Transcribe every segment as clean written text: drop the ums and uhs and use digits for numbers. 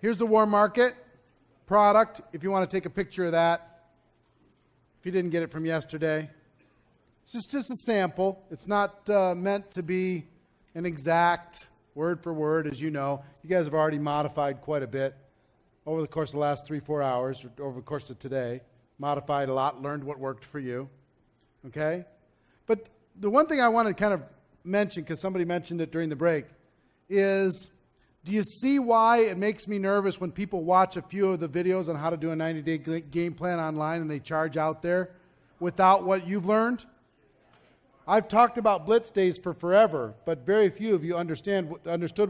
here's the warm market product. If you want to take a picture of that, if you didn't get it from yesterday. It's just a sample. It's not meant to be an exact word for word, as you know. You guys have already modified quite a bit over the course of the last 3-4 hours, or over the course of today. Modified a lot, learned what worked for you. Okay? But the one thing I want to kind of mention, because somebody mentioned it during the break, is do you see why it makes me nervous when people watch a few of the videos on how to do a 90-day game plan online and they charge out there without what you've learned? I've talked about blitz days for forever, but very few of you understood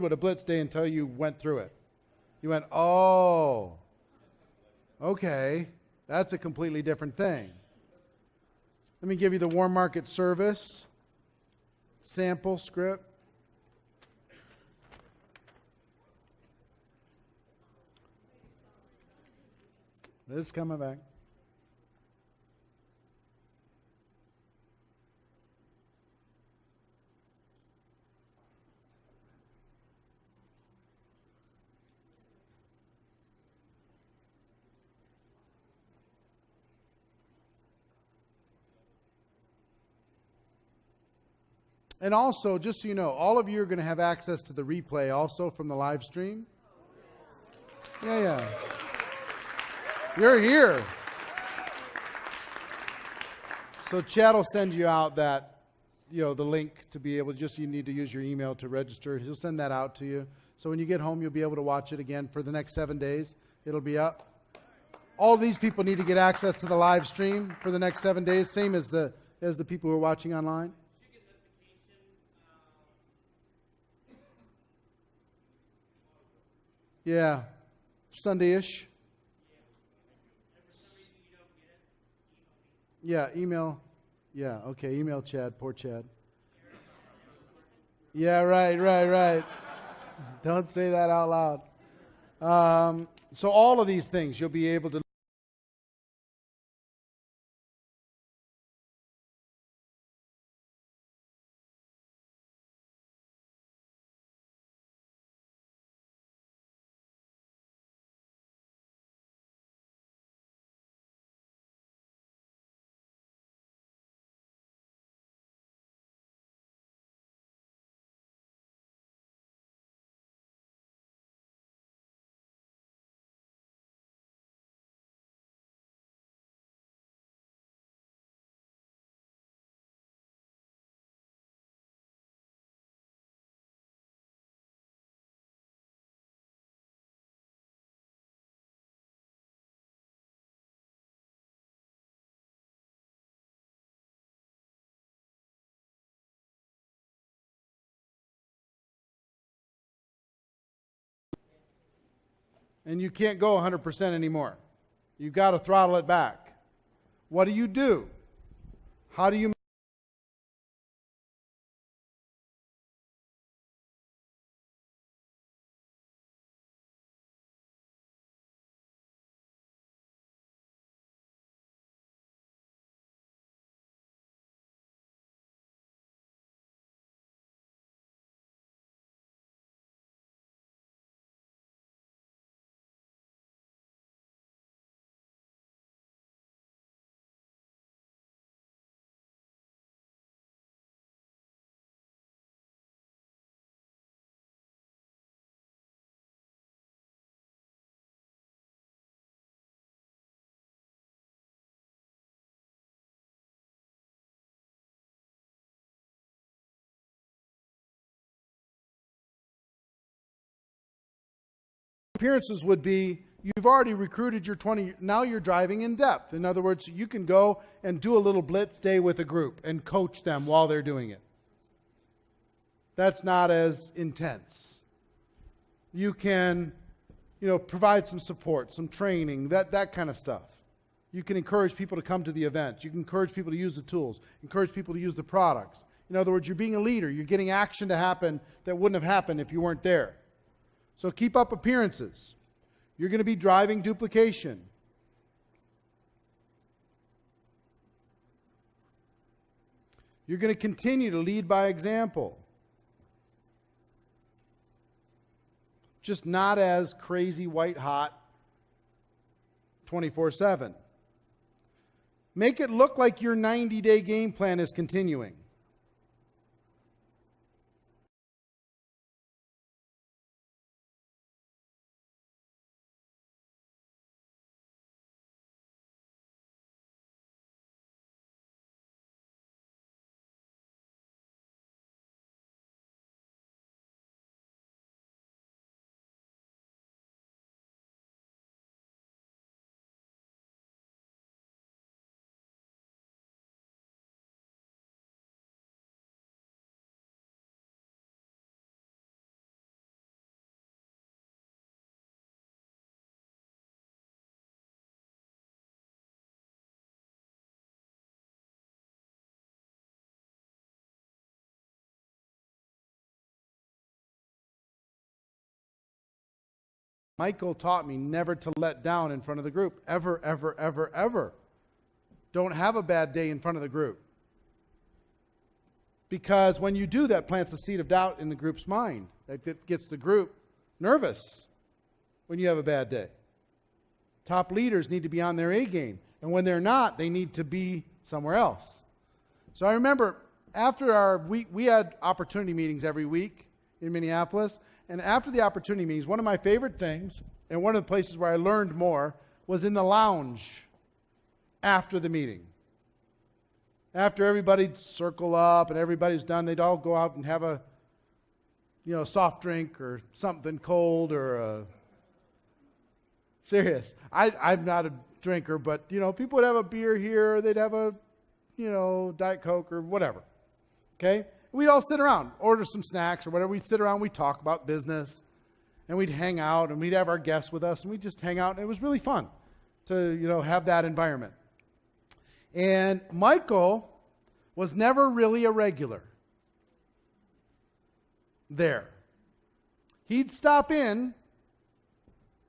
what a blitz day until you went through it. You went, oh, okay, that's a completely different thing. Let me give you the warm market service sample script. This is coming back. And also, just so you know, all of you are going to have access to the replay also from the live stream. Yeah. You're here. So Chad will send you out that, the link to be able to you need to use your email to register. He'll send that out to you. So when you get home, you'll be able to watch it again for the next 7 days. It'll be up. All these people need to get access to the live stream for the next 7 days, same as the people who are watching online. Yeah, Sunday-ish. Yeah, email. Yeah, okay, email Chad, poor Chad. Yeah, right. Don't say that out loud. So all of these things you'll be able to and you can't go 100% anymore. You've got to throttle it back. What do? How do you appearances would be you've already recruited your 20, now you're driving in depth. In other words, you can go and do a little blitz day with a group and coach them while they're doing it. That's not as intense. You can, provide some support, some training, that kind of stuff. You can encourage people to come to the event. You can encourage people to use the tools, encourage people to use the products. In other words, you're being a leader. You're getting action to happen that wouldn't have happened if you weren't there. So keep up appearances. You're going to be driving duplication. You're going to continue to lead by example. just not as crazy white hot 24/7. Make it look like your 90-day game plan is continuing. Michael taught me never to let down in front of the group. Ever, ever, ever, ever. Don't have a bad day in front of the group. Because when you do, that plants a seed of doubt in the group's mind. That gets the group nervous when you have a bad day. Top leaders need to be on their A game. And when they're not, they need to be somewhere else. So I remember after our week, we had opportunity meetings every week in Minneapolis. And after the opportunity meetings, one of my favorite things, and one of the places where I learned more, was in the lounge after the meeting. After everybody'd circle up and everybody's done, they'd all go out and have a, soft drink or something cold or serious. I'm not a drinker, but, people would have a beer here, or they'd have a, Diet Coke or whatever. Okay? We'd all sit around, order some snacks or whatever. We'd sit around, we'd talk about business, and we'd hang out, and we'd have our guests with us, and we'd just hang out. And it was really fun to, have that environment. And Michael was never really a regular there. He'd stop in,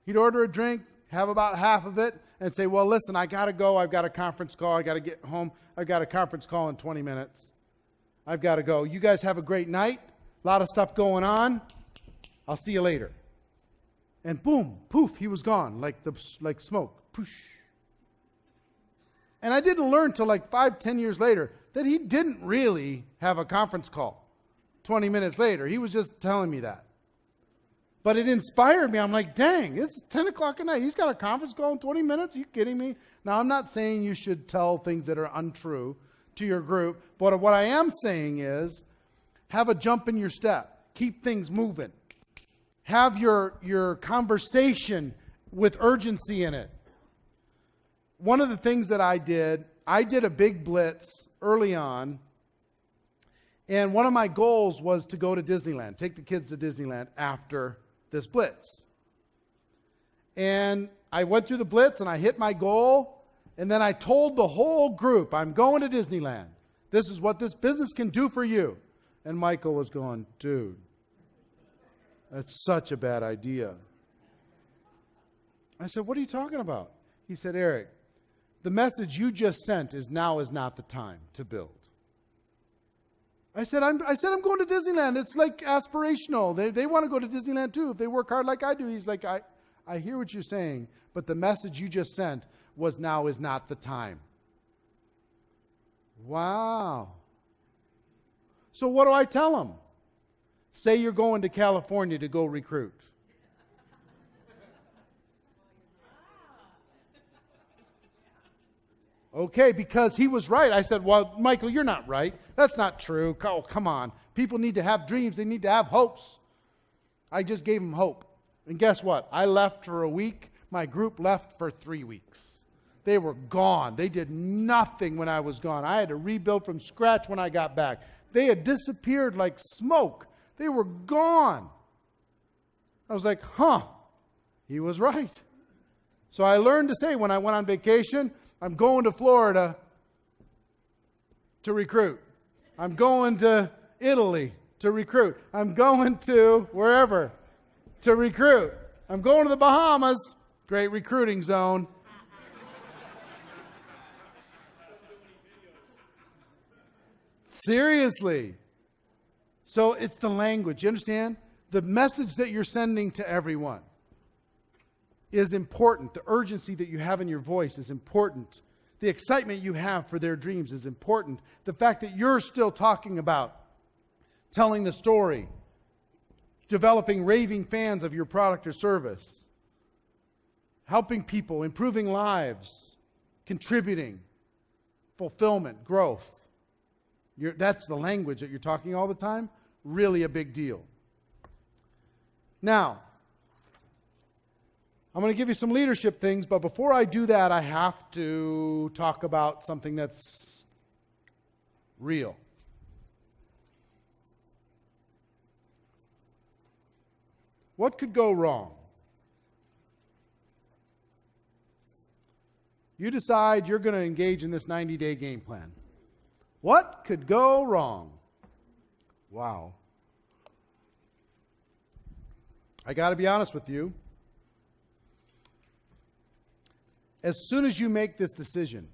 he'd order a drink, have about half of it, and say, well, listen, I got to go. I've got a conference call. I got to get home. I've got a conference call in 20 minutes. I've got to go. You guys have a great night. A lot of stuff going on. I'll see you later. And boom, poof, he was gone like smoke. Poosh. And I didn't learn till 5-10 years later that he didn't really have a conference call 20 minutes later. He was just telling me that. But it inspired me. I'm like, dang, it's 10 o'clock at night. He's got a conference call in 20 minutes? Are you kidding me? Now, I'm not saying you should tell things that are untrue to your group. But what I am saying is have a jump in your step. Keep things moving. Have your conversation with urgency in it. One of the things that I did a big blitz early on. And one of my goals was to go to Disneyland, take the kids to Disneyland after this blitz. And I went through the blitz and I hit my goal. And then I told the whole group, I'm going to Disneyland. This is what this business can do for you. And Michael was going, dude, that's such a bad idea. I said, what are you talking about? He said, Eric, the message you just sent is now is not the time to build. I said, I'm going to Disneyland. It's aspirational. They want to go to Disneyland too. If they work hard like I do. He's like, I hear what you're saying, but the message you just sent was now is not the time. Wow. So what do I tell him? Say you're going to California to go recruit. Okay, because he was right. I said, well, Michael, you're not right. That's not true. Oh, come on. People need to have dreams. They need to have hopes. I just gave him hope. And guess what? I left for a week. My group left for 3 weeks. They were gone. They did nothing when I was gone. I had to rebuild from scratch when I got back. They had disappeared like smoke. They were gone. I was like, he was right. So I learned to say when I went on vacation, I'm going to Florida to recruit. I'm going to Italy to recruit. I'm going to wherever to recruit. I'm going to the Bahamas. Great recruiting zone. Seriously. So it's the language. You understand? The message that you're sending to everyone is important. The urgency that you have in your voice is important. The excitement you have for their dreams is important. The fact that you're still talking about telling the story, developing raving fans of your product or service, helping people, improving lives, contributing, fulfillment, growth. That's the language that you're talking all the time. Really a big deal. Now, I'm going to give you some leadership things, but before I do that, I have to talk about something that's real. What could go wrong? You decide you're going to engage in this 90-day game plan. What could go wrong? Wow. I got to be honest with you. As soon as you make this decision,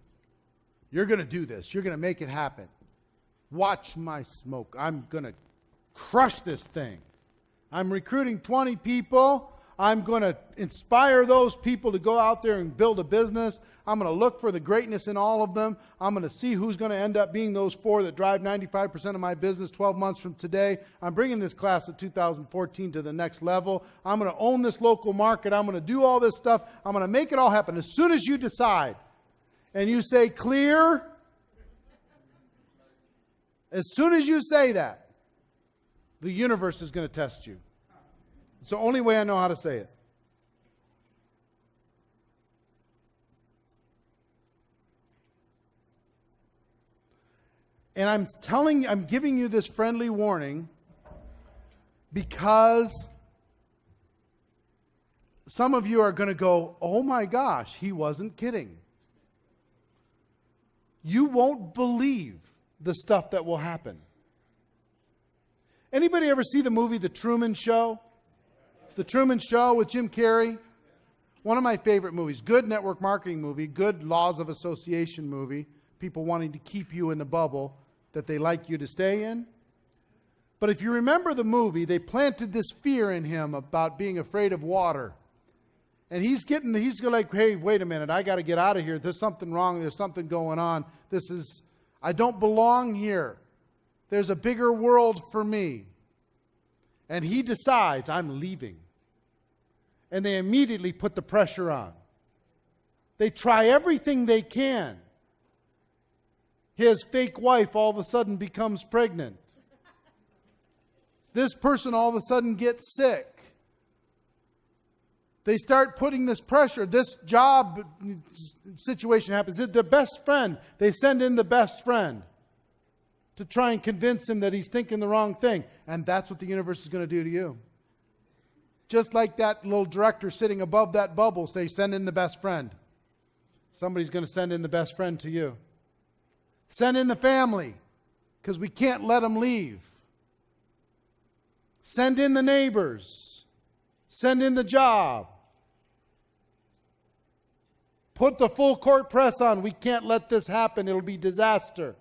you're going to do this. You're going to make it happen. Watch my smoke. I'm going to crush this thing. I'm recruiting 20 people. I'm going to inspire those people to go out there and build a business. I'm going to look for the greatness in all of them. I'm going to see who's going to end up being those 4 that drive 95% of my business 12 months from today. I'm bringing this class of 2014 to the next level. I'm going to own this local market. I'm going to do all this stuff. I'm going to make it all happen. As soon as you decide and you say clear, as soon as you say that, the universe is going to test you. It's the only way I know how to say it. And I'm giving you this friendly warning because some of you are going to go, oh my gosh, he wasn't kidding. You won't believe the stuff that will happen. Anybody ever see the movie The Truman Show? The Truman Show with Jim Carrey? One of my favorite movies. Good network marketing movie. Good laws of association movie. People wanting to keep you in the bubble that they like you to stay in. But if you remember the movie, they planted this fear in him about being afraid of water. And he's like, hey, wait a minute. I got to get out of here. There's something wrong. There's something going on. I don't belong here. There's a bigger world for me. And he decides, I'm leaving. And they immediately put the pressure on. They try everything they can. His fake wife all of a sudden becomes pregnant. This person all of a sudden gets sick. They start putting this pressure. This job situation happens. The best friend, they send in the best friend to try and convince him that he's thinking the wrong thing. And that's what the universe is going to do to you. Just like that little director sitting above that bubble, say, send in the best friend. Somebody's going to send in the best friend to you. Send in the family, because we can't let them leave. Send in the neighbors. Send in the job. Put the full court press on. We can't let this happen. It'll be disaster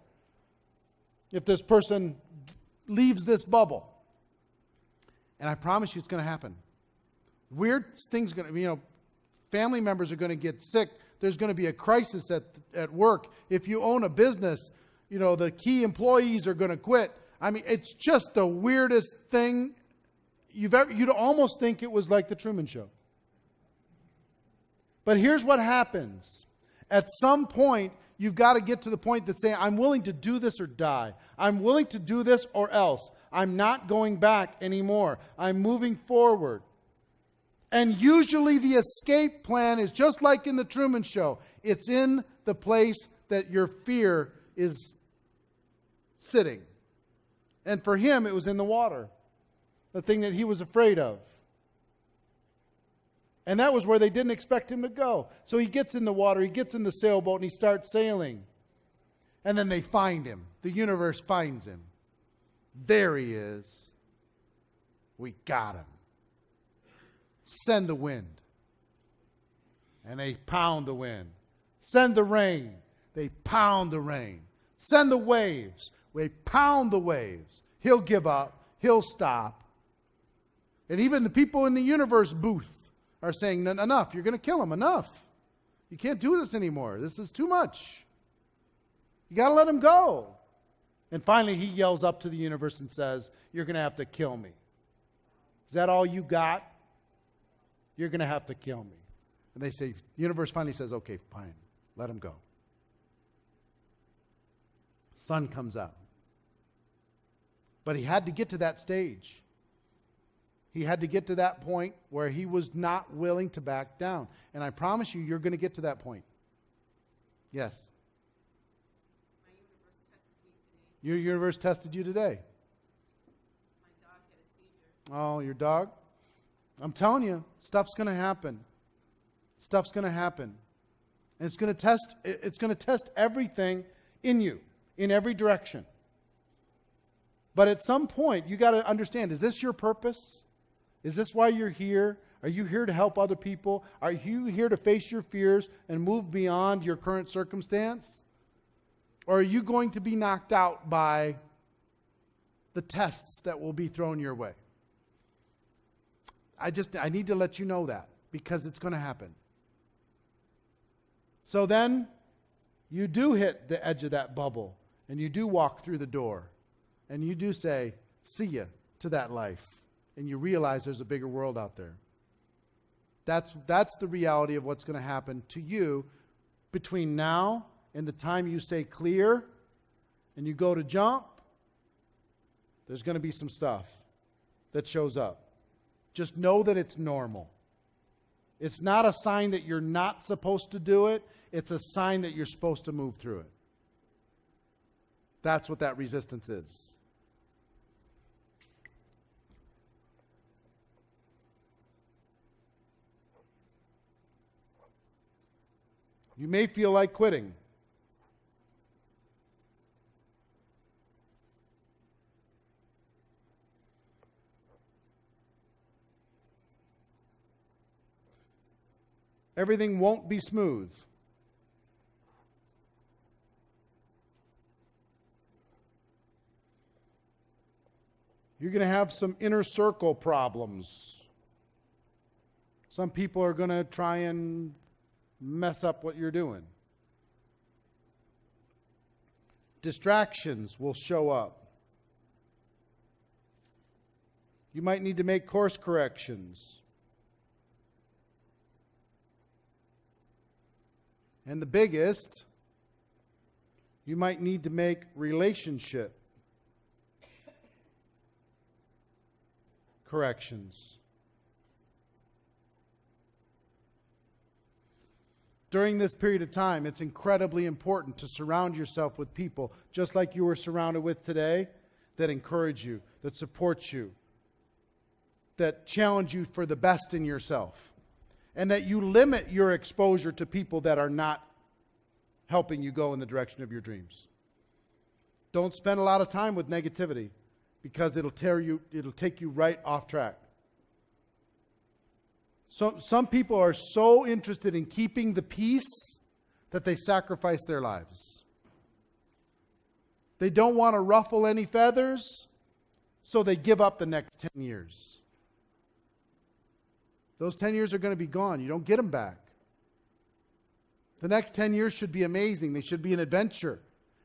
if this person leaves this bubble. And I promise you it's going to happen. Weird things are going to, family members are going to get sick. There's going to be a crisis at work. If you own a business, the key employees are going to quit. I mean, it's just the weirdest thing you'd almost think it was like the Truman Show. But here's what happens. At some point, you've got to get to the point that saying, I'm willing to do this or die. I'm willing to do this or else. I'm not going back anymore. I'm moving forward. And usually the escape plan is just like in the Truman Show. It's in the place that your fear is sitting. And for him, it was in the water. The thing that he was afraid of. And that was where they didn't expect him to go. So he gets in the water, he gets in the sailboat, and he starts sailing. And then they find him. The universe finds him. There he is. We got him. Send the wind. And they pound the wind. Send the rain. They pound the rain. Send the waves. We pound the waves. He'll give up. He'll stop. And even the people in the universe booth are saying, enough, you're going to kill him, enough. You can't do this anymore. This is too much. You got to let him go. And finally, he yells up to the universe and says, you're going to have to kill me. Is that all you got? You're going to have to kill me. And they say, the universe finally says, okay, fine, let him go. Sun comes out. But he had to get to that stage. He had to get to that point where he was not willing to back down. And I promise you, you're going to get to that point. Yes. Your universe tested you today. My dog had a seizure. Oh, your dog? I'm telling you, stuff's going to happen. Stuff's going to happen. And it's going to test everything in you, in every direction. But at some point, you got to understand, is this your purpose? Is this why you're here? Are you here to help other people? Are you here to face your fears and move beyond your current circumstance? Or are you going to be knocked out by the tests that will be thrown your way? I need to let you know that, because it's going to happen. So then you do hit the edge of that bubble, and you do walk through the door, and you do say, see ya to that life. And you realize there's a bigger world out there. That's the reality of what's going to happen to you between now and the time you say clear and you go to jump. There's going to be some stuff that shows up. Just know that it's normal. It's not a sign that you're not supposed to do it. It's a sign that you're supposed to move through it. That's what that resistance is. You may feel like quitting. Everything won't be smooth. You're going to have some inner circle problems. Some people are going to try and mess up what you're doing. Distractions will show up. You might need to make course corrections. And the biggest, you might need to make relationship corrections. During this period of time, it's incredibly important to surround yourself with people, just like you were surrounded with today, that encourage you, that support you, that challenge you for the best in yourself, and that you limit your exposure to people that are not helping you go in the direction of your dreams. Don't spend a lot of time with negativity, because it'll take you right off track. So some people are so interested in keeping the peace that they sacrifice their lives. They don't want to ruffle any feathers, so they give up the next 10 years. Those 10 years are going to be gone. You don't get them back. The next 10 years should be amazing. They should be an adventure.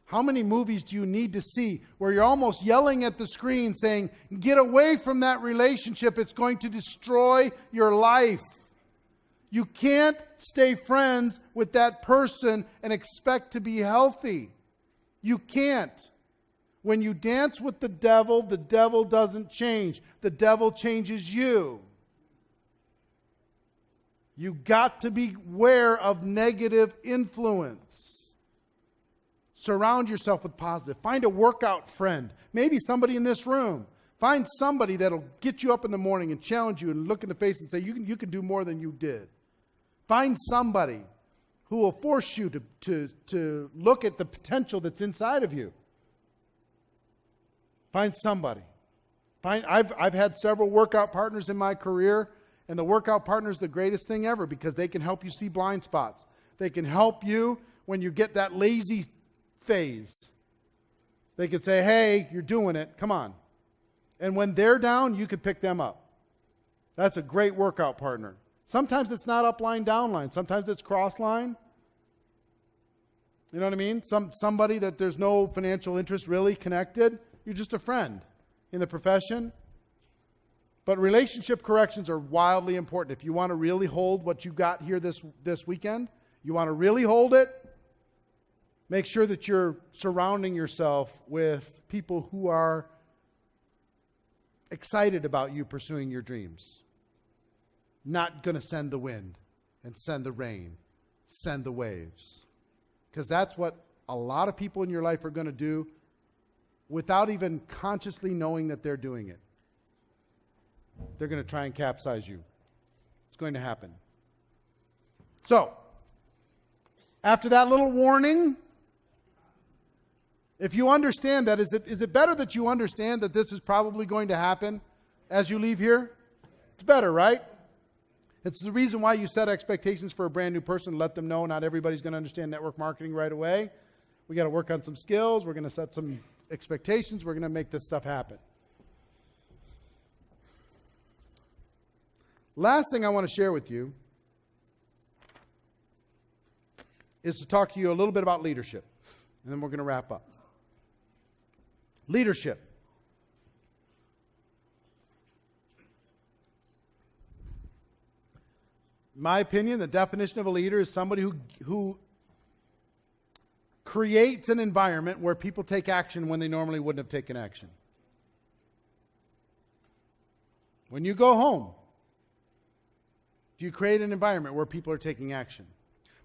How many movies do you need to see where you're almost yelling at the screen saying, get away from that relationship, it's going to destroy your life. You can't stay friends with that person and expect to be healthy. You can't. When you dance with the devil doesn't change. The devil changes you. You got to be aware of negative influence. Surround yourself with positive. Find a workout friend. Maybe somebody in this room. Find somebody that'll get you up in the morning and challenge you and look in the face and say, you can do more than you did. Find somebody who will force you to look at the potential that's inside of you. Find somebody. I've had several workout partners in my career, and the workout partner is the greatest thing ever because they can help you see blind spots. They can help you when you get that lazy phase. They could say, hey, you're doing it. Come on. And when they're down, you could pick them up. That's a great workout partner. Sometimes it's not upline, downline. Sometimes it's crossline. You know what I mean? Somebody that there's no financial interest really connected. You're just a friend in the profession. But relationship corrections are wildly important. If you want to really hold what you got here this weekend, you want to really hold it, make sure that you're surrounding yourself with people who are excited about you pursuing your dreams. Not going to send the wind and send the rain, send the waves. Because that's what a lot of people in your life are going to do without even consciously knowing that they're doing it. They're going to try and capsize you. It's going to happen. So, after that little warning, if you understand that, is it better that you understand that this is probably going to happen as you leave here? It's better, right? It's the reason why you set expectations for a brand new person. Let them know not everybody's going to understand network marketing right away. We got to work on some skills. We're going to set some expectations. We're going to make this stuff happen. Last thing I want to share with you is to talk to you a little bit about leadership. And then we're going to wrap up. Leadership. In my opinion, the definition of a leader is somebody who creates an environment where people take action when they normally wouldn't have taken action. When you go home, do you create an environment where people are taking action?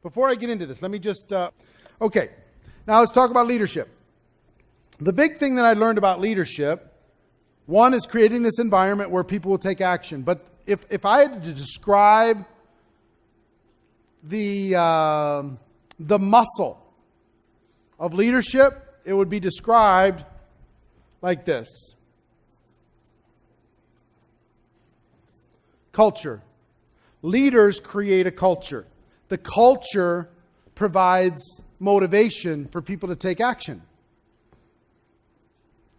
Before I get into this, let me just, okay. Now let's talk about leadership. The big thing that I learned about leadership, one is creating this environment where people will take action. But if I had to describe the muscle of leadership, it would be described like this. Culture. Leaders create a culture. The culture provides motivation for people to take action.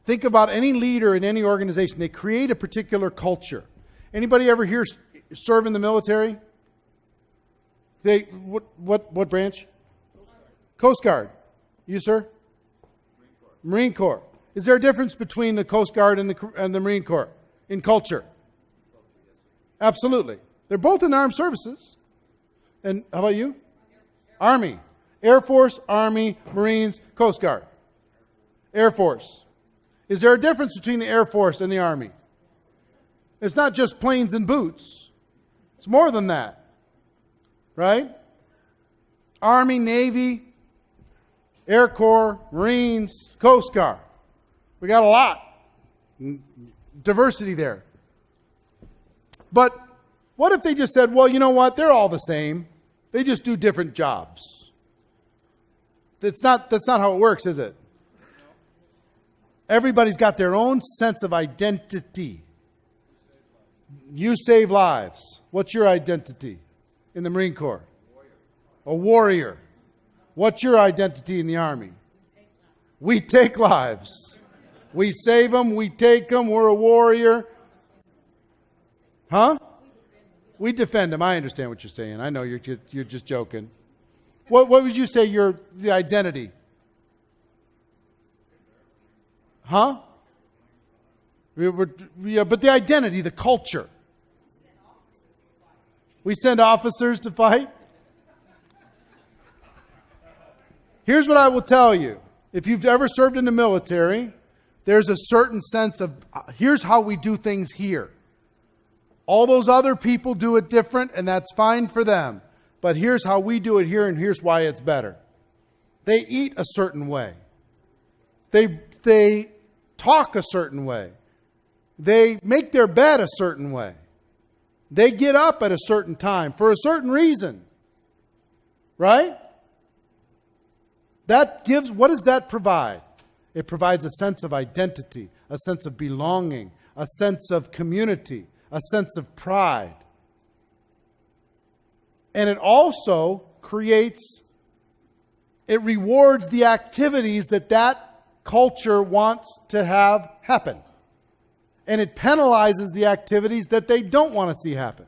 Think about any leader in any organization. They create a particular culture. Anybody ever here serve in the military? What branch? Coast Guard. You, sir? Marine Corps. Is there a difference between the Coast Guard and the Marine Corps in culture? Absolutely. They're both in armed services. And how about you? Army. Air Force, Army, Marines, Coast Guard. Air Force. Is there a difference between the Air Force and the Army? It's not just planes and boots. It's more than that. Right? Army, Navy, Air Corps, Marines, Coast Guard. We got a lot. Diversity there. But what if they just said, well, you know what? They're all the same. They just do different jobs. That's not how it works, is it? Everybody's got their own sense of identity. You save lives. What's your identity in the Marine Corps? A warrior. What's your identity in the Army? We take lives. We save them. We take them. We're a warrior. Huh? We defend them. I understand what you're saying. I know you're just joking. What would you say the identity? Huh? Yeah, but the identity, the culture. We send officers to fight. Here's what I will tell you. If you've ever served in the military, there's a certain sense of, here's how we do things here. All those other people do it different, and that's fine for them. But here's how we do it here, and here's why it's better. They eat a certain way. They talk a certain way. They make their bed a certain way. They get up at a certain time for a certain reason. Right? What does that provide? It provides a sense of identity, a sense of belonging, a sense of community, a sense of pride. And it also it rewards the activities that culture wants to have happen. and it penalizes the activities that they don't want to see happen.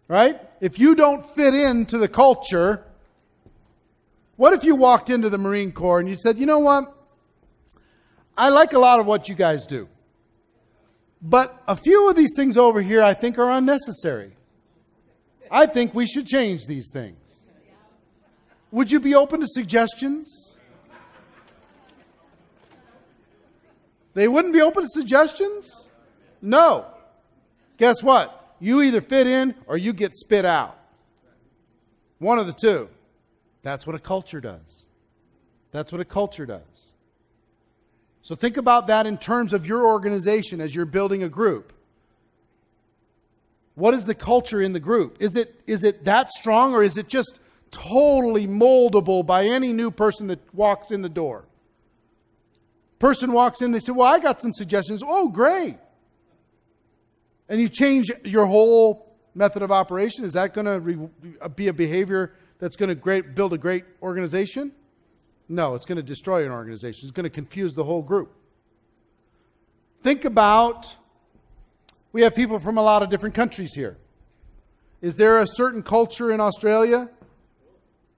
Right? If you don't fit into the culture, what if you walked into the Marine Corps and you said, you know what? I like a lot of what you guys do. But a few of these things over here I think are unnecessary. I think we should change these things. Would you be open to suggestions? They wouldn't be open to suggestions? No. Guess what? You either fit in or you get spit out. One of the two. That's what a culture does. That's what a culture does. So think about that in terms of your organization as you're building a group. What is the culture in the group? Is it that strong, or is it just totally moldable by any new person that walks in the door? Person walks in, they say, well, I got some suggestions. Oh, great. And you change your whole method of operation. Is that going to be a behavior that's going to build a great organization? No, it's going to destroy an organization. It's going to confuse the whole group. Think about, we have people from a lot of different countries here. Is there a certain culture in Australia?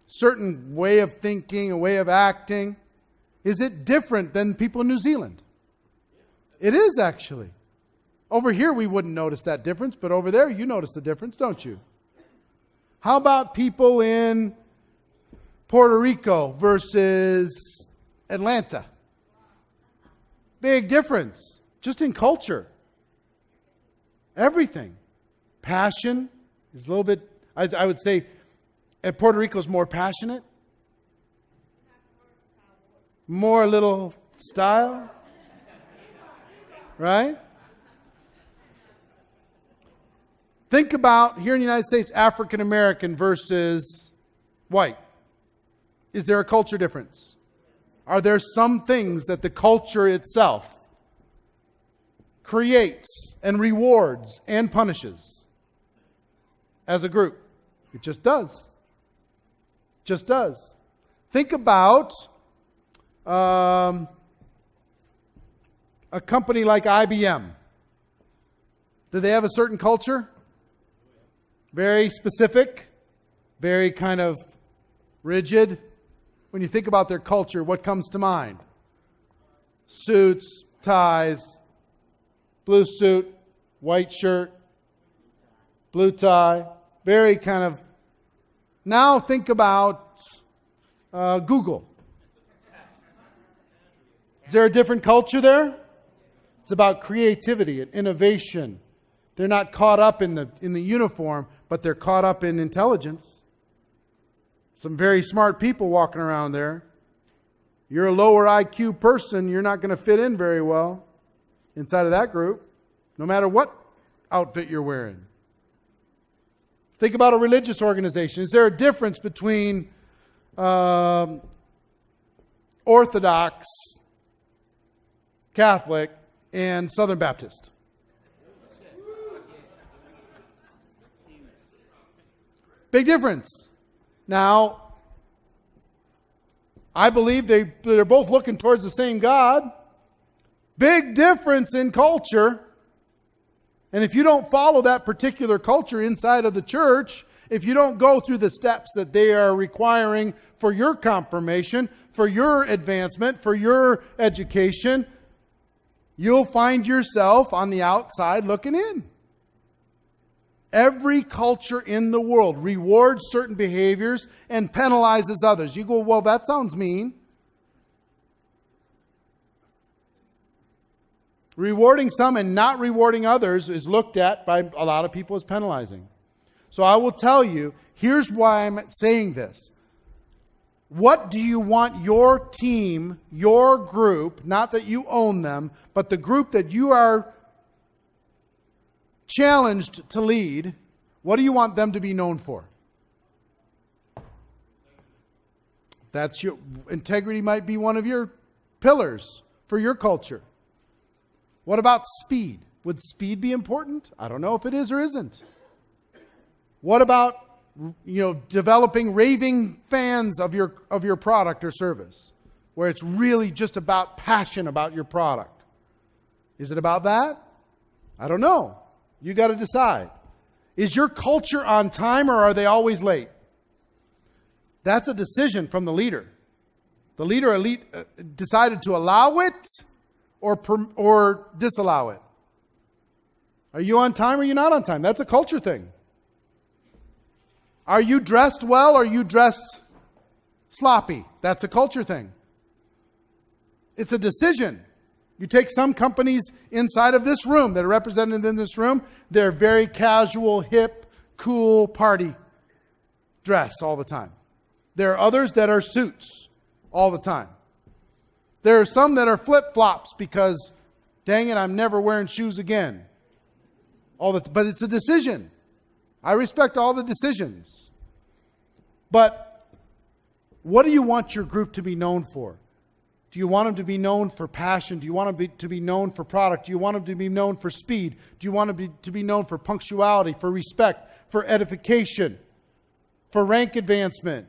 Certain way of thinking, a way of acting? Is it different than people in New Zealand? It is actually. Over here we wouldn't notice that difference, but over there you notice the difference, don't you? How about people in Puerto Rico versus Atlanta? Big difference, just in culture. Everything. Passion is a little bit, I would say, Puerto Rico is more passionate. More little style. Right? Think about, here in the United States, African American versus white. Is there a culture difference? Are there some things that the culture itself creates and rewards and punishes as a group? It just does. Just does. Think about a company like IBM. Do they have a certain culture? Very specific, very kind of rigid. When you think about their culture, what comes to mind? Suits, ties, blue suit, white shirt, blue tie. Very kind of. Now think about Google. Is there a different culture there? It's about creativity and innovation. They're not caught up in the uniform, but they're caught up in intelligence. Some very smart people walking around there. You're a lower IQ person, you're not going to fit in very well inside of that group, no matter what outfit you're wearing. Think about a religious organization. Is there a difference between Orthodox, Catholic, and Southern Baptist? Big difference. Now, I believe they're both looking towards the same God. Big difference in culture. And if you don't follow that particular culture inside of the church, if you don't go through the steps that they are requiring for your confirmation, for your advancement, for your education, you'll find yourself on the outside looking in. Every culture in the world rewards certain behaviors and penalizes others. You go, well, that sounds mean. Rewarding some and not rewarding others is looked at by a lot of people as penalizing. So I will tell you, here's why I'm saying this. What do you want your team, your group, not that you own them, but the group that you are challenged to lead, what do you want them to be known for? That's your integrity might be one of your pillars for your culture. What about speed? Would speed be important? I don't know if it is or isn't. What about, developing raving fans of your product or service, where it's really just about passion about your product? Is it about that? I don't know. You got to decide. Is your culture on time or are they always late? That's a decision from the leader. The leader decided to allow it or disallow it. Are you on time or are you not on time? That's a culture thing. Are you dressed well or are you dressed sloppy? That's a culture thing. It's a decision. You take some companies inside of this room that are represented in this room, they're very casual, hip, cool, party dress all the time. There are others that are suits all the time. There are some that are flip-flops because, dang it, I'm never wearing shoes again. But it's a decision. I respect all the decisions. But what do you want your group to be known for? Do you want them to be known for passion? Do you want them to be known for product? Do you want them to be known for speed? Do you want them to be known for punctuality, for respect, for edification, for rank advancement?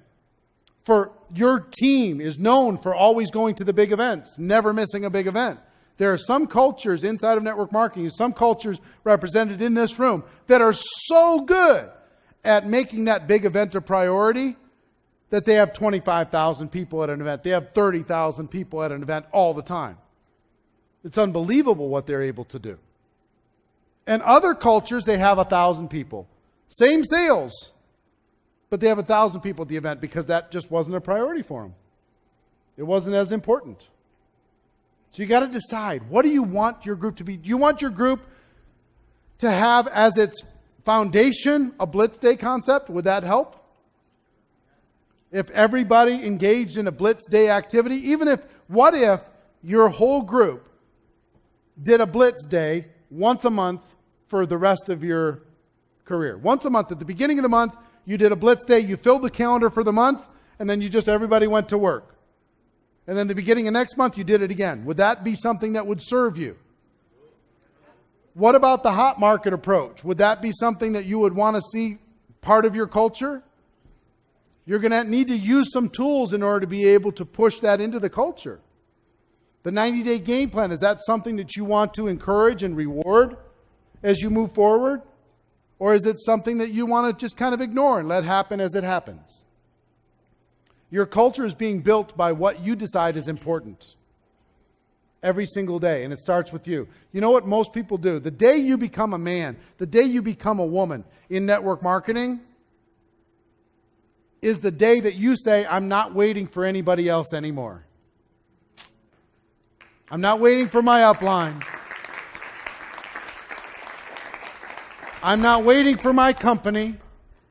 For your team is known for always going to the big events, never missing a big event. There are some cultures inside of network marketing, some cultures represented in this room that are so good at making that big event a priority that they have 25,000 people at an event. They have 30,000 people at an event all the time. It's unbelievable what they're able to do. And other cultures, they have 1,000 people. Same sales, but they have 1,000 people at the event because that just wasn't a priority for them. It wasn't as important. So you got to decide, what do you want your group to be? Do you want your group to have as its foundation a Blitz Day concept? Would that help? If everybody engaged in a Blitz Day activity, what if your whole group did a Blitz Day once a month for the rest of your career? Once a month, at the beginning of the month, you did a Blitz Day, you filled the calendar for the month, and then everybody went to work. And then the beginning of next month, you did it again. Would that be something that would serve you? What about the hot market approach? Would that be something that you would want to see part of your culture? You're going to need to use some tools in order to be able to push that into the culture. The 90-day game plan, is that something that you want to encourage and reward as you move forward? Or is it something that you want to just kind of ignore and let happen as it happens? Your culture is being built by what you decide is important every single day, and it starts with you. You know what most people do? The day you become a man, the day you become a woman in network marketing is the day that you say, I'm not waiting for anybody else anymore. I'm not waiting for my upline. I'm not waiting for my company.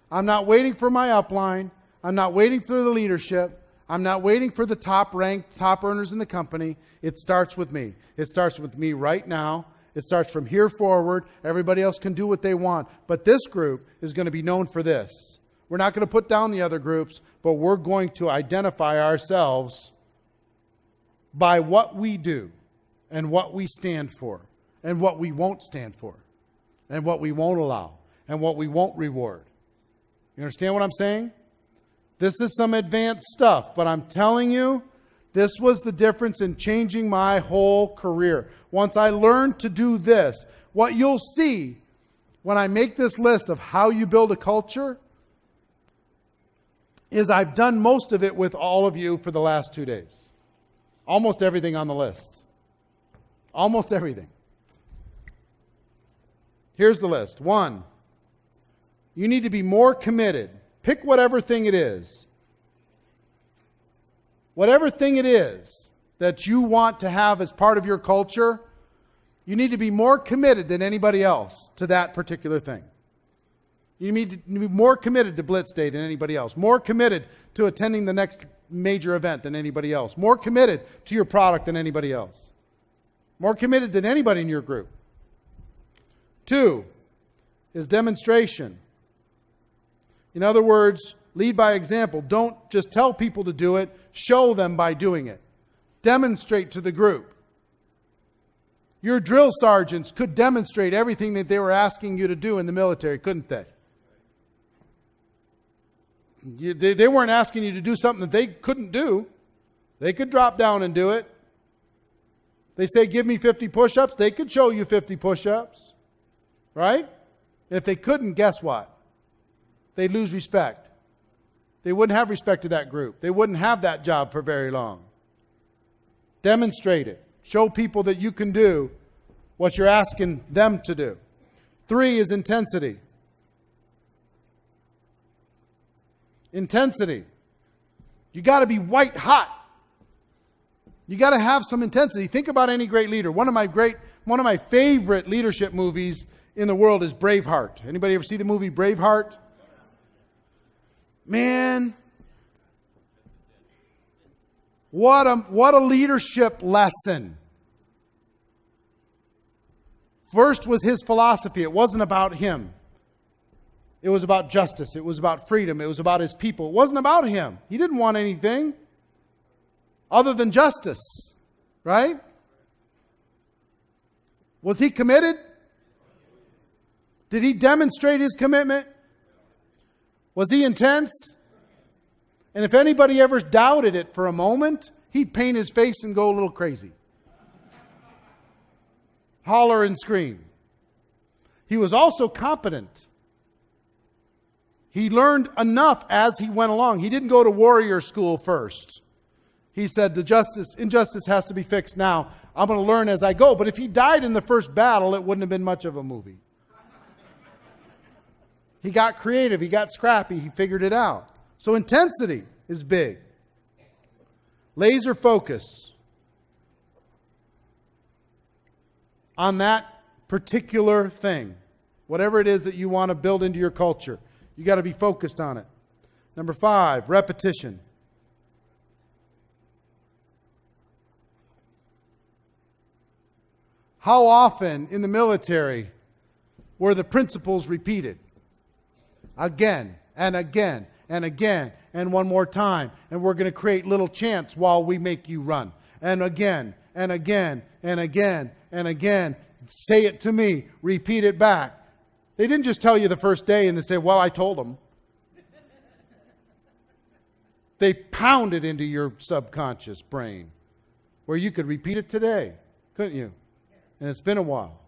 I'm not waiting for my upline. I'm not waiting for the leadership. I'm not waiting for the top ranked, top earners in the company. It starts with me. It starts with me right now. It starts from here forward. Everybody else can do what they want. But this group is going to be known for this. We're not going to put down the other groups, but we're going to identify ourselves by what we do and what we stand for and what we won't stand for and what we won't allow and what we won't reward. You understand what I'm saying? This is some advanced stuff, but I'm telling you, this was the difference in changing my whole career. Once I learned to do this, what you'll see when I make this list of how you build a culture is I've done most of it with all of you for the last 2 days. Almost everything on the list. Almost everything. Here's the list. 1, you need to be more committed. Pick whatever thing it is. Whatever thing it is that you want to have as part of your culture, you need to be more committed than anybody else to that particular thing. You need to be more committed to Blitz Day than anybody else. More committed to attending the next major event than anybody else. More committed to your product than anybody else. More committed than anybody in your group. 2 is demonstration. In other words, lead by example. Don't just tell people to do it. Show them by doing it. Demonstrate to the group. Your drill sergeants could demonstrate everything that they were asking you to do in the military, couldn't they? They weren't asking you to do something that they couldn't do. They could drop down and do it. They say, give me 50 push-ups. They could show you 50 push-ups. Right? And if they couldn't, guess what? They'd lose respect. They wouldn't have respect to that group. They wouldn't have that job for very long. Demonstrate it. Show people that you can do what you're asking them to do. 3 is intensity. Intensity. You got to be white hot. You got to have some intensity. Think about any great leader. One of my favorite leadership movies in the world is Braveheart. Anybody ever see the movie Braveheart? Man, what a leadership lesson. First was his philosophy. It wasn't about him. It was about justice. It was about freedom. It was about his people. It wasn't about him. He didn't want anything other than justice. Right? Was he committed? Did he demonstrate his commitment? Was he intense? And if anybody ever doubted it for a moment, he'd paint his face and go a little crazy. Holler and scream. He was also competent. He learned enough as he went along. He didn't go to warrior school first. He said, injustice has to be fixed now. I'm going to learn as I go. But if he died in the first battle, it wouldn't have been much of a movie. He got creative. He got scrappy. He figured it out. So intensity is big. Laser focus on that particular thing. Whatever it is that you want to build into your culture. You got to be focused on it. Number 5, repetition. How often in the military were the principles repeated? Again and again and again and one more time. And we're going to create little chants while we make you run. And again and again and again and again. Say it to me. Repeat it back. They didn't just tell you the first day and then say, well, I told them. They pounded into your subconscious brain where you could repeat it today, couldn't you? And it's been a while.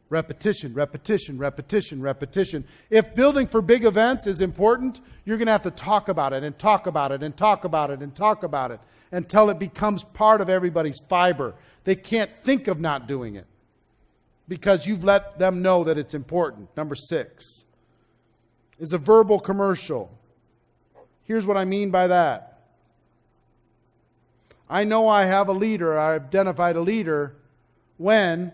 Repetition, repetition, repetition, repetition. If building for big events is important, you're going to have to talk about it and talk about it and talk about it and talk about it until it becomes part of everybody's fiber. They can't think of not doing it because you've let them know that it's important. Number 6 is a verbal commercial. Here's what I mean by that. I know I have a leader, I identified a leader when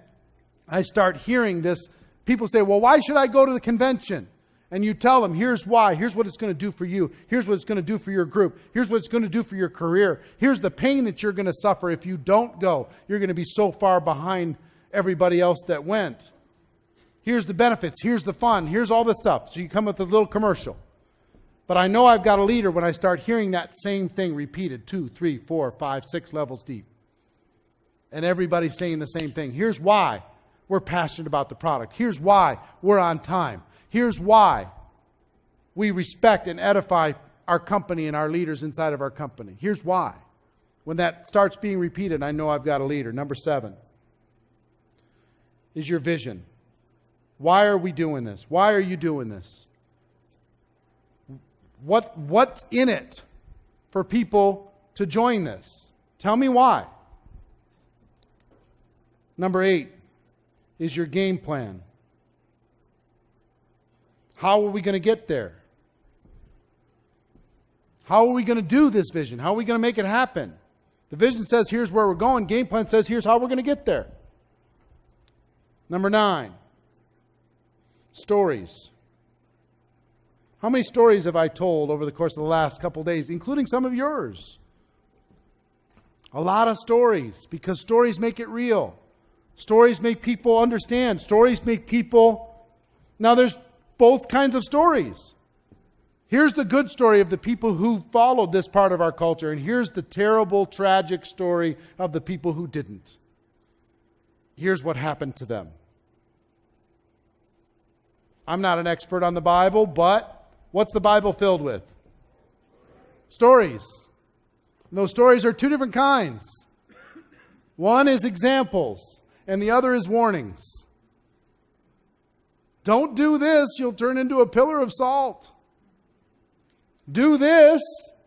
I start hearing this. People say, well, why should I go to the convention? And you tell them, here's why. Here's what it's going to do for you. Here's what it's going to do for your group. Here's what it's going to do for your career. Here's the pain that you're going to suffer if you don't go. You're going to be so far behind everybody else that went. Here's the benefits. Here's the fun. Here's all this stuff. So you come with a little commercial. But I know I've got a leader when I start hearing that same thing repeated 2, 3, 4, 5, 6 levels deep. And everybody's saying the same thing. Here's why we're passionate about the product. Here's why we're on time. Here's why we respect and edify our company and our leaders inside of our company. Here's why. When that starts being repeated, I know I've got a leader. Number 7 is your vision. Why are we doing this? Why are you doing this? What's in it for people to join this? Tell me why. Number 8 is your game plan. How are we going to get there? How are we going to do this vision? How are we going to make it happen? The vision says here's where we're going. Game plan says here's how we're going to get there. Number 9, stories. How many stories have I told over the course of the last couple of days, including some of yours? A lot of stories, because stories make it real. Stories make people understand. Stories make people... Now there's both kinds of stories. Here's the good story of the people who followed this part of our culture, and here's the terrible, tragic story of the people who didn't. Here's what happened to them. I'm not an expert on the Bible, but what's the Bible filled with? Stories. And those stories are 2 different kinds. One is examples, and the other is warnings. Don't do this, you'll turn into a pillar of salt. Do this,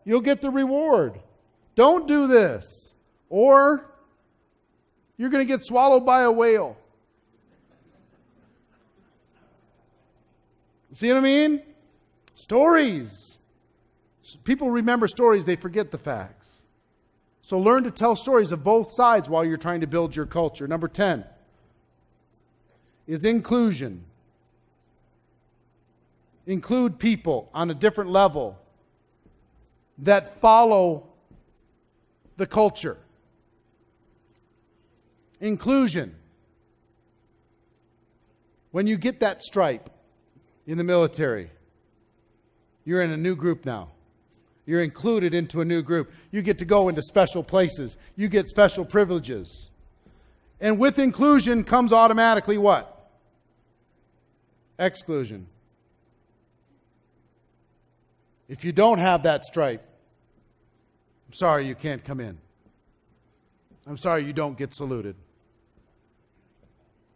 you'll get the reward. Don't do this, or you're going to get swallowed by a whale. See what I mean? Stories. People remember stories, they forget the facts. So learn to tell stories of both sides while you're trying to build your culture. Number 10 is inclusion. Include people on a different level that follow the culture. Inclusion. When you get that stripe in the military, you're in a new group now. You're included into a new group. You get to go into special places. You get special privileges. And with inclusion comes automatically what? Exclusion. If you don't have that stripe, I'm sorry you can't come in. I'm sorry you don't get saluted.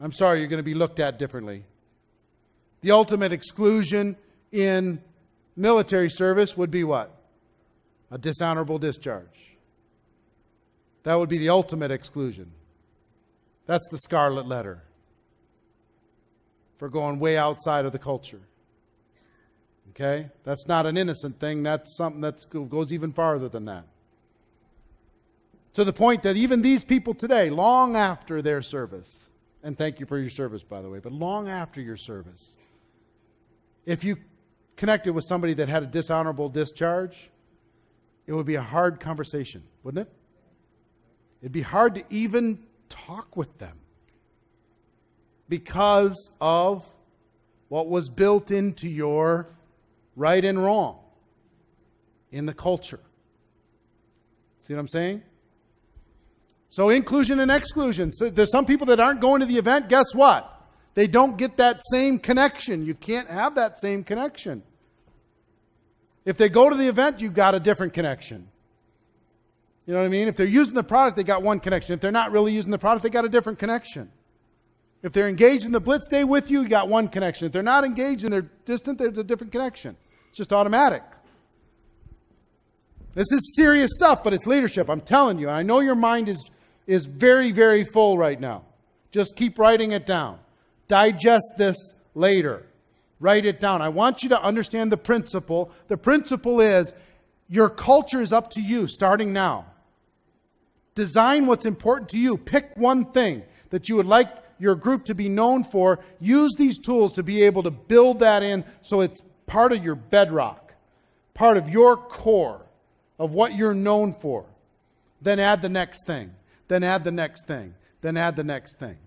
I'm sorry you're going to be looked at differently. The ultimate exclusion in military service would be what? A dishonorable discharge. That would be the ultimate exclusion. That's the scarlet letter for going way outside of the culture. Okay? That's not an innocent thing. That's something that goes even farther than that. To the point that even these people today, long after their service, and thank you for your service, by the way, but long after your service, if you connected with somebody that had a dishonorable discharge, it would be a hard conversation, wouldn't it? It'd be hard to even talk with them because of what was built into your right and wrong in the culture. See what I'm saying? So inclusion and exclusion. So there's some people that aren't going to the event. Guess what? They don't get that same connection. You can't have that same connection. If they go to the event, you've got a different connection. You know what I mean? If they're using the product, they got one connection. If they're not really using the product, they got a different connection. If they're engaged in the Blitz Day with you, you got one connection. If they're not engaged and they're distant, there's a different connection. It's just automatic. This is serious stuff, but it's leadership. I'm telling you. And I know your mind is very, very full right now. Just keep writing it down. Digest this later. Write it down. I want you to understand the principle. The principle is your culture is up to you starting now. Design what's important to you. Pick one thing that you would like your group to be known for. Use these tools to be able to build that in so it's part of your bedrock, part of your core of what you're known for. Then add the next thing. Then add the next thing. Then add the next thing.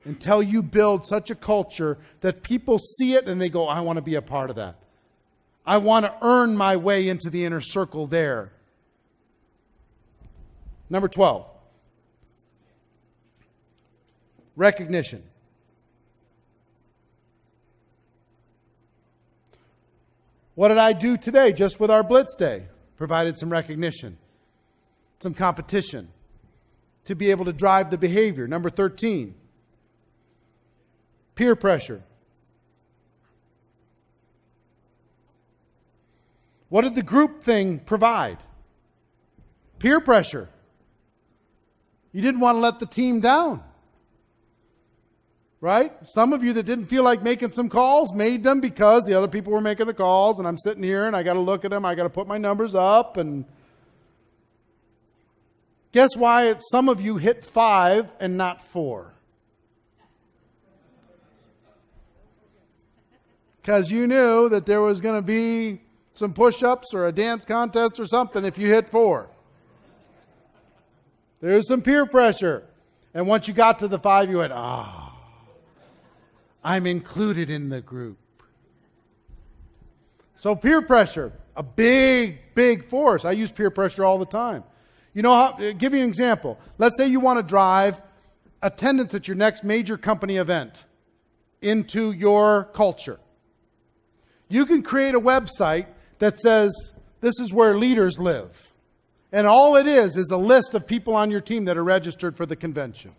Until you build such a culture that people see it and they go, I want to be a part of that. I want to earn my way into the inner circle there. Number 12. Recognition. What did I do today just with our Blitz Day? Provided some recognition, some competition to be able to drive the behavior. Number 13. Peer pressure. What did the group thing provide? Peer pressure. You didn't want to let the team down. Right? Some of you that didn't feel like making some calls made them because the other people were making the calls and I'm sitting here and I got to look at them. I got to put my numbers up. And guess why some of you hit 5 and not 4? Because you knew that there was going to be some push-ups or a dance contest or something if you hit 4. There's some peer pressure. And once you got to the 5, you went, I'm included in the group. So peer pressure, a big, big force. I use peer pressure all the time. You know how, give you an example. Let's say you want to drive attendance at your next major company event into your culture. You can create a website that says, this is where leaders live. And all it is a list of people on your team that are registered for the convention.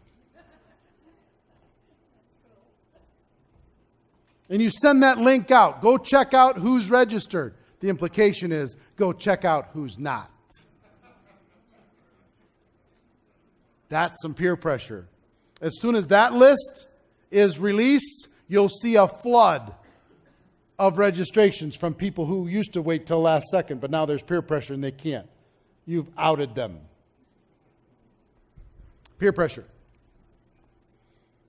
And you send that link out. Go check out who's registered. The implication is, go check out who's not. That's some peer pressure. As soon as that list is released, you'll see a flood of registrations from people who used to wait till last second, but now there's peer pressure and they can't. You've outed them. Peer pressure.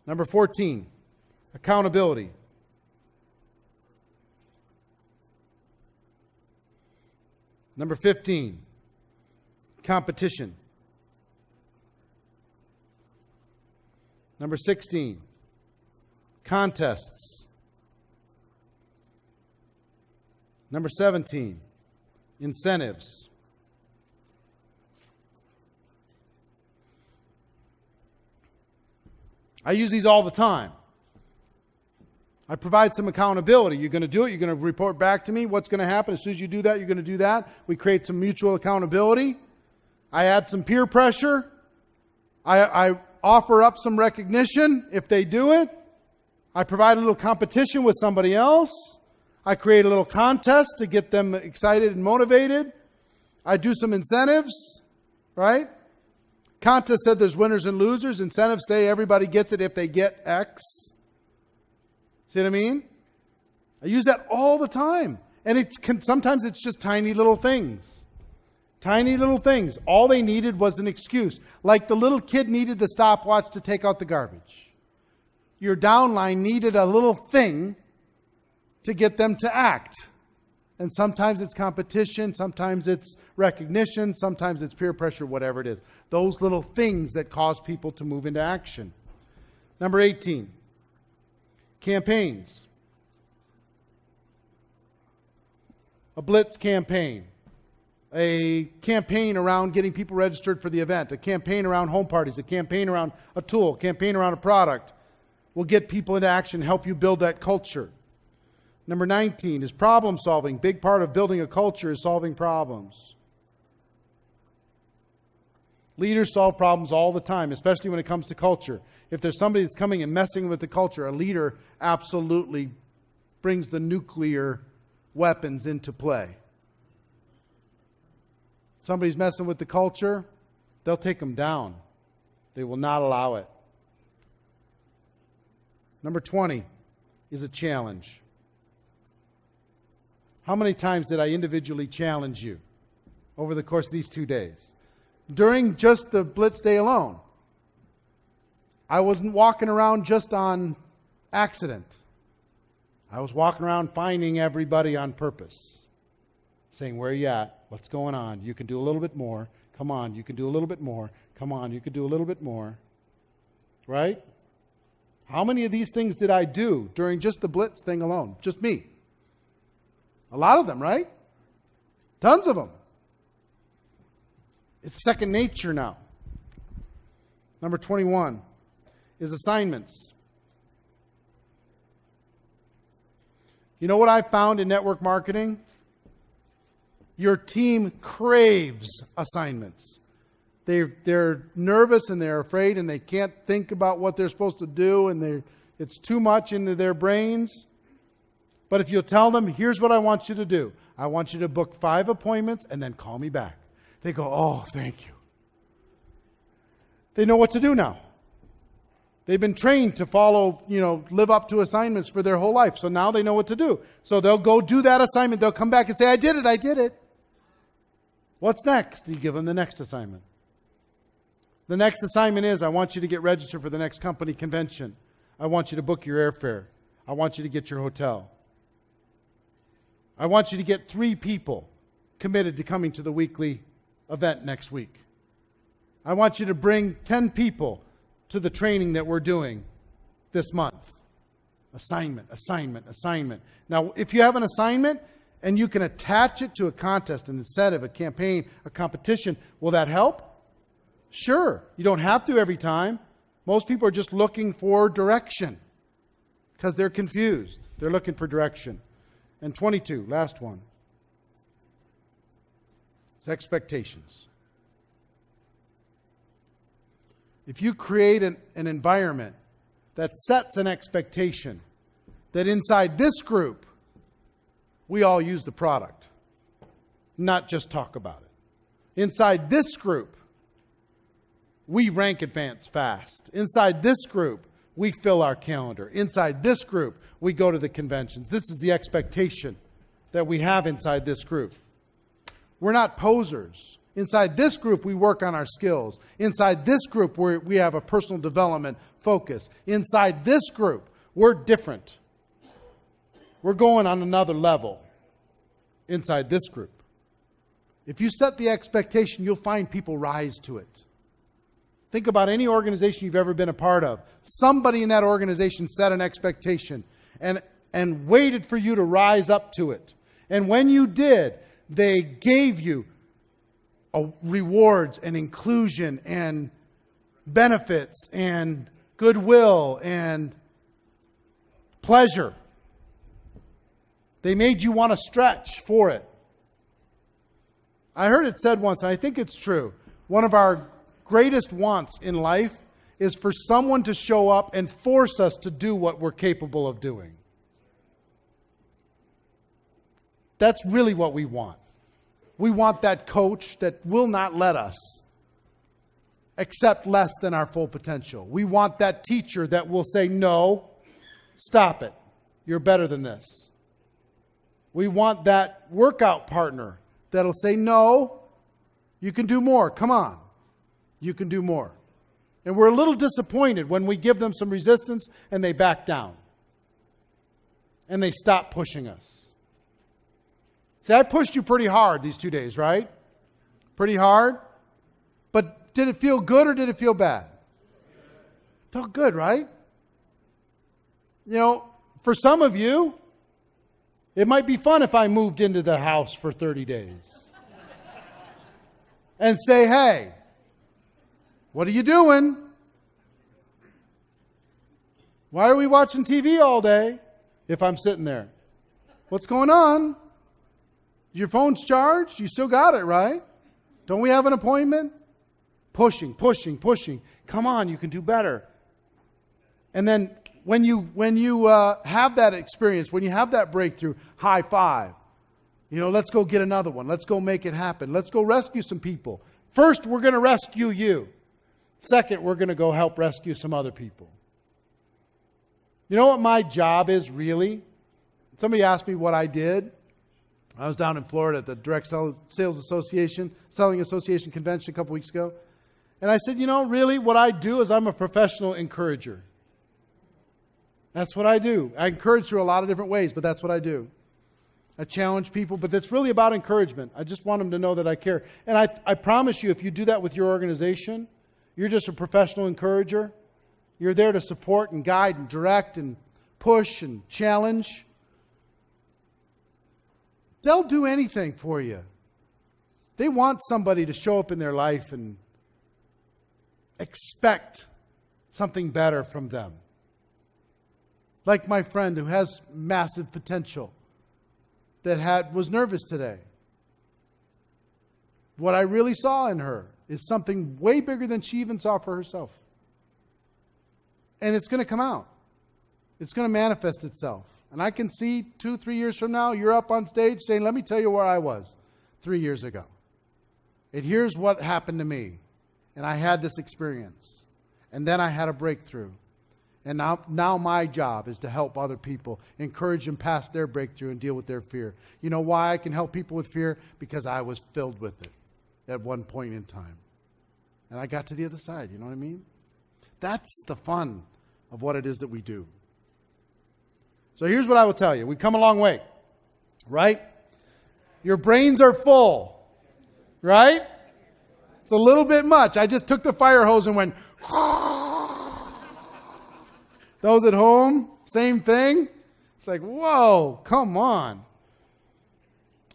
Number 14, accountability. Number 15, competition. Number 16, contests. Number 17, incentives. I use these all the time. I provide some accountability. You're going to do it. You're going to report back to me. What's going to happen? As soon as you do that, you're going to do that. We create some mutual accountability. I add some peer pressure. I offer up some recognition if they do it. I provide a little competition with somebody else. I create a little contest to get them excited and motivated. I do some incentives, right? Contest said there's winners and losers. Incentives say everybody gets it if they get X. See what I mean? I use that all the time. And sometimes it's just tiny little things. Tiny little things. All they needed was an excuse. Like the little kid needed the stopwatch to take out the garbage. Your downline needed a little thing to get them to act. And sometimes it's competition, sometimes it's recognition, sometimes it's peer pressure, whatever it is. Those little things that cause people to move into action. Number 18, campaigns. A blitz campaign. A campaign around getting people registered for the event. A campaign around home parties. A campaign around a tool. A campaign around a product will get people into action, help you build that culture. Number 19 is problem solving. Big part of building a culture is solving problems. Leaders solve problems all the time, especially when it comes to culture. If there's somebody that's coming and messing with the culture, a leader absolutely brings the nuclear weapons into play. Somebody's messing with the culture, they'll take them down. They will not allow it. Number 20 is a challenge. How many times did I individually challenge you over the course of these 2 days? During just the Blitz Day alone. I wasn't walking around just on accident. I was walking around finding everybody on purpose. Saying, where are you at? What's going on? You can do a little bit more. Come on, you can do a little bit more. Come on, you can do a little bit more. Right? How many of these things did I do during just the Blitz thing alone? Just me. A lot of them, right? Tons of them. It's second nature now. Number 21 is assignments. You know what I found in network marketing? Your team craves assignments. They're nervous and they're afraid and they can't think about what they're supposed to do and it's too much into their brains. But if you'll tell them, here's what I want you to do. I want you to book 5 appointments and then call me back. They go, oh, thank you. They know what to do now. They've been trained to follow, live up to assignments for their whole life. So now they know what to do. So they'll go do that assignment. They'll come back and say, I did it. What's next? You give them the next assignment. The next assignment is, I want you to get registered for the next company convention. I want you to book your airfare. I want you to get your hotel. I want you to get 3 people committed to coming to the weekly event next week. I want you to bring 10 people to the training that we're doing this month. Assignment. Now, if you have an assignment and you can attach it to a contest, an incentive, a campaign, a competition, will that help? Sure. You don't have to every time. Most people are just looking for direction because they're confused. They're looking for direction. And 22, last one. It's expectations. if you create an environment that sets an expectation that inside this group, we all use the product, not just talk about it. Inside this group, we rank advance fast. Inside this group, we fill our calendar. Inside this group, we go to the conventions. This is the expectation that we have inside this group. We're not posers. Inside this group, we work on our skills. Inside this group, we have a personal development focus. Inside this group, we're different. We're going on another level inside this group. If you set the expectation, you'll find people rise to it. Think about any organization you've ever been a part of. Somebody in that organization set an expectation and waited for you to rise up to it. And when you did, they gave you rewards and inclusion and benefits and goodwill and pleasure. They made you want to stretch for it. I heard it said once, and I think it's true, one of our greatest wants in life is for someone to show up and force us to do what we're capable of doing. That's really what we want. We want that coach that will not let us accept less than our full potential. We want that teacher that will say, no, stop it. You're better than this. We want that workout partner that'll say, no, you can do more. Come on. You can do more. And we're a little disappointed when we give them some resistance and they back down. And they stop pushing us. See, I pushed you pretty hard these 2 days, right? Pretty hard. But did it feel good or did it feel bad? Felt good, right? You know, for some of you, it might be fun if I moved into the house for 30 days. And say, hey, what are you doing? Why are we watching TV all day if I'm sitting there? What's going on? Your phone's charged? You still got it, right? Don't we have an appointment? Pushing. Come on, you can do better. And then when you have that experience, when you have that breakthrough, high five. You know, let's go get another one. Let's go make it happen. Let's go rescue some people. First, we're going to rescue you. Second, we're going to go help rescue some other people. You know what my job is really? Somebody asked me what I did. I was down in Florida at the Direct Sales Association, Selling Association Convention a couple weeks ago. And I said, you know, really what I do is I'm a professional encourager. That's what I do. I encourage through a lot of different ways, but that's what I do. I challenge people, but it's really about encouragement. I just want them to know that I care. And I promise you, if you do that with your organization, you're just a professional encourager. You're there to support and guide and direct and push and challenge. They'll do anything for you. They want somebody to show up in their life and expect something better from them. Like my friend who has massive potential that was nervous today. What I really saw in her is something way bigger than she even saw for herself. And it's going to come out. It's going to manifest itself. And I can see 2-3 years from now, you're up on stage saying, let me tell you where I was 3 years ago. And here's what happened to me. And I had this experience. And then I had a breakthrough. And now my job is to help other people, encourage them past their breakthrough and deal with their fear. You know why I can help people with fear? Because I was filled with it at one point in time. And I got to the other side, you know what I mean? That's the fun of what it is that we do. So here's what I will tell you. We've come a long way, right? Your brains are full, right? It's a little bit much. I just took the fire hose and went, those at home, same thing. It's like, whoa, come on.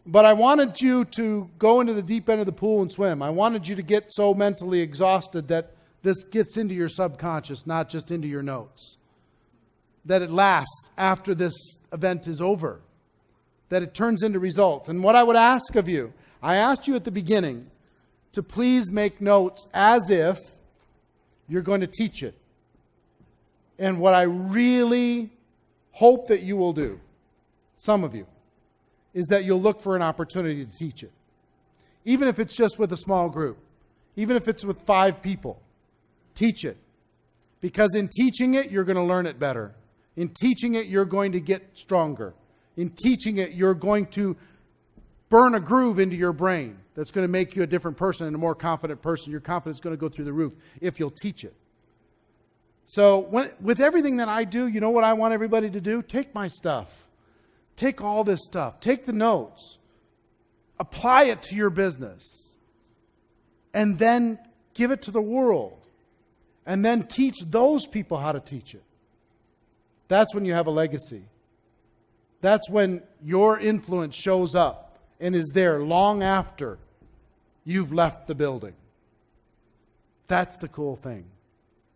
But I wanted you to go into the deep end of the pool and swim. I wanted you to get so mentally exhausted that this gets into your subconscious, not just into your notes. That it lasts after this event is over. That it turns into results. And what I would ask of you, I asked you at the beginning to please make notes as if you're going to teach it. And what I really hope that you will do, some of you, is that you'll look for an opportunity to teach it. Even if it's just with a small group, even if it's with 5 people, teach it. Because in teaching it, you're going to learn it better. In teaching it, you're going to get stronger. In teaching it, you're going to burn a groove into your brain that's going to make you a different person and a more confident person. Your confidence is going to go through the roof if you'll teach it. So with everything that I do, you know what I want everybody to do? Take my stuff. Take all this stuff. Take the notes. Apply it to your business. And then give it to the world. And then teach those people how to teach it. That's when you have a legacy. That's when your influence shows up and is there long after you've left the building. That's the cool thing.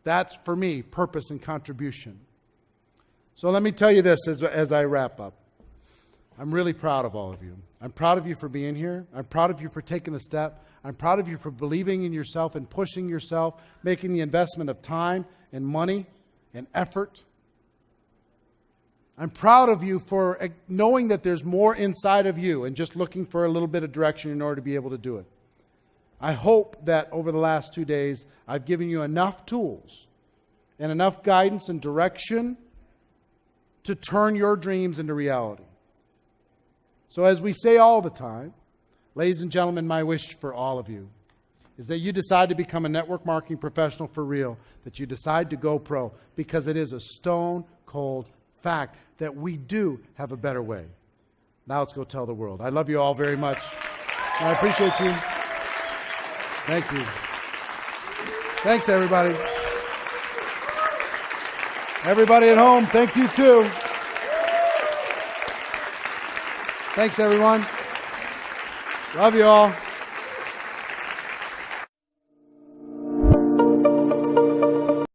That's, for me, purpose and contribution. So let me tell you this as I wrap up. I'm really proud of all of you. I'm proud of you for being here. I'm proud of you for taking the step. I'm proud of you for believing in yourself and pushing yourself, making the investment of time and money and effort. I'm proud of you for knowing that there's more inside of you and just looking for a little bit of direction in order to be able to do it. I hope that over the last 2 days, I've given you enough tools and enough guidance and direction to turn your dreams into reality. So as we say all the time, ladies and gentlemen, my wish for all of you is that you decide to become a network marketing professional for real, that you decide to go pro, because it is a stone cold fact that we do have a better way. Now let's go tell the world. I love you all very much. I appreciate you. Thank you. Thanks, everybody. Everybody at home, thank you too. Thanks, everyone. Love you all.